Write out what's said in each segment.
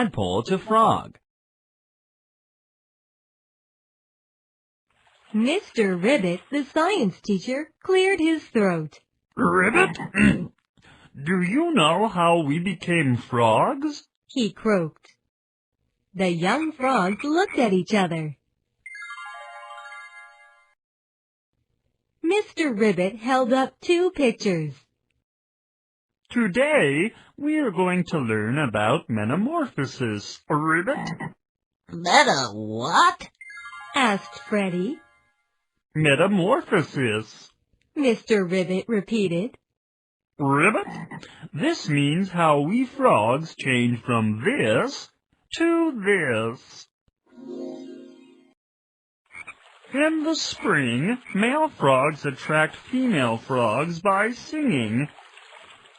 tadpole to frog. Mr. Ribbit, the science teacher, cleared his throat. Ribbit, do you know how we became frogs? He croaked. The young frogs looked at each other. Mr. Ribbit held up 2 pictures. Today, we are going to learn about metamorphosis, Ribbit. Meta what? Asked Freddie. Metamorphosis. Mr. Ribbit repeated. Ribbit, this means how we frogs change from this to this. In the spring, male frogs attract female frogs by singing.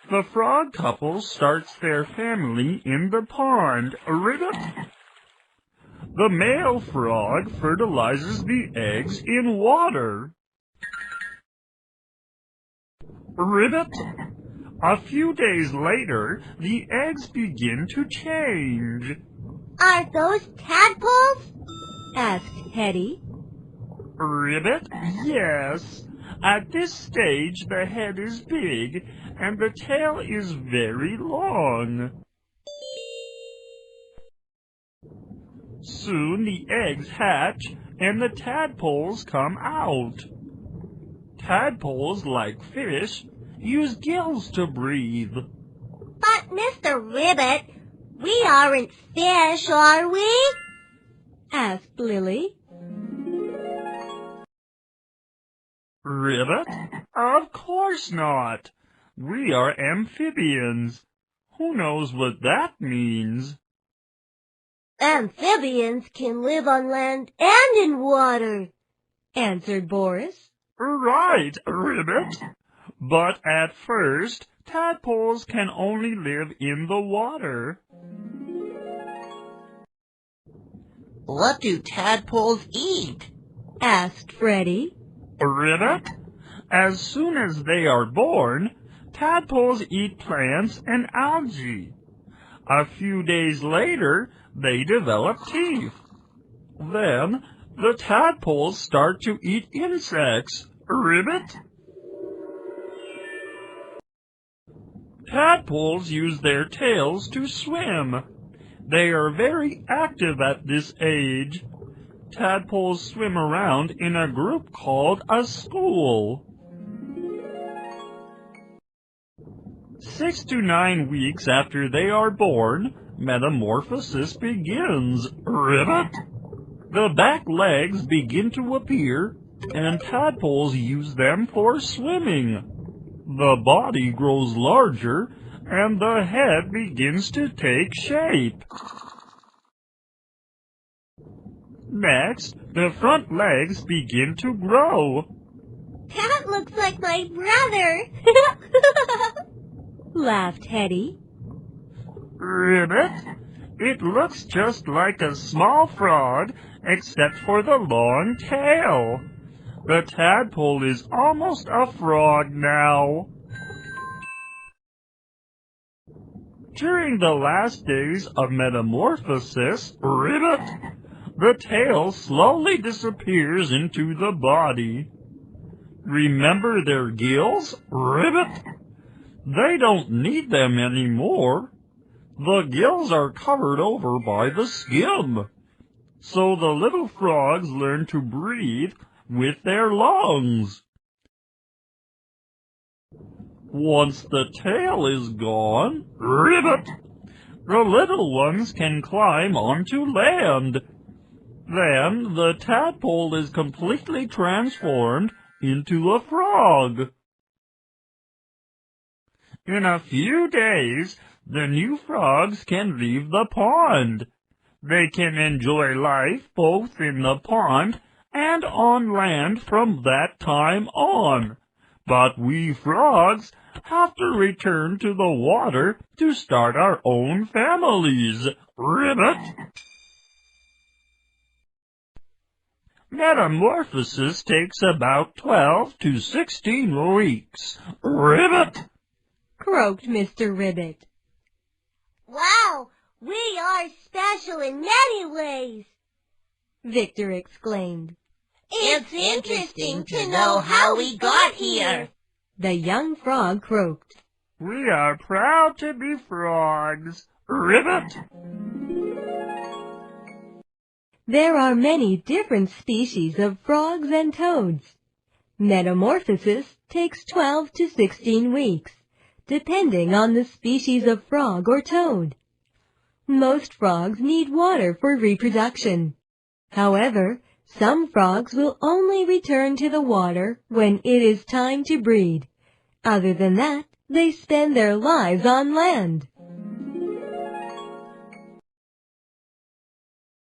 The frog couple starts their family in the pond, Ribbit. The male frog fertilizes the eggs in water. Ribbit. A few days later, the eggs begin to change. Are those tadpoles? Asked Hetty. Ribbit, yes. At this stage, the head is big, and the tail is very long. Soon the eggs hatch, and the tadpoles come out. Tadpoles, like fish, use gills to breathe. But, Mr. Ribbit, we aren't fish, are we? Asked Lily. Ribbit? Of course not. We are amphibians. Who knows what that means? Amphibians can live on land and in water, Answered Boris. Right, Ribbit. But at first, tadpoles can only live in the water. What do tadpoles eat? Asked Freddie. Ribbit? As soon as they are born, tadpoles eat plants and algae. A few days later, they develop teeth. Then, the tadpoles start to eat insects. Ribbit? Tadpoles use their tails to swim. They are very active at this age. Tadpoles swim around in a group called a school. 6 to 9 weeks after they are born, metamorphosis begins. Ribbit? The back legs begin to appear, and tadpoles use them for swimming. The body grows larger, and the head begins to take shape. Next, the front legs begin to grow. That looks like my brother. Laughed Hetty. Ribbit? It looks just like a small frog, except for the long tail. The tadpole is almost a frog now. During the last days of metamorphosis, Ribbit, the tail slowly disappears into the body. Remember their gills, Ribbit? They don't need them anymore. The gills are covered over by the skin. So the little frogs learn to breathe with their lungs. Once the tail is gone, Ribbit, the little ones can climb onto land. Then the tadpole is completely transformed into a frog. In a few days, the new frogs can leave the pond. They can enjoy life both in the pond and on land from that time on. But we frogs have to return to the water to start our own families. Ribbit? Metamorphosis takes about 12 to 16 weeks. Ribbit? Croaked Mr. Ribbit. Wow, We are special in many ways, Victor exclaimed. It's interesting to know how we got here. The young frog croaked. We are proud to be frogs. Ribbit! There are many different species of frogs and toads. Metamorphosis takes 12 to 16 weeks, depending on the species of frog or toad. Most frogs need water for reproduction. However, some frogs will only return to the water when it is time to breed. Other than that, they spend their lives on land.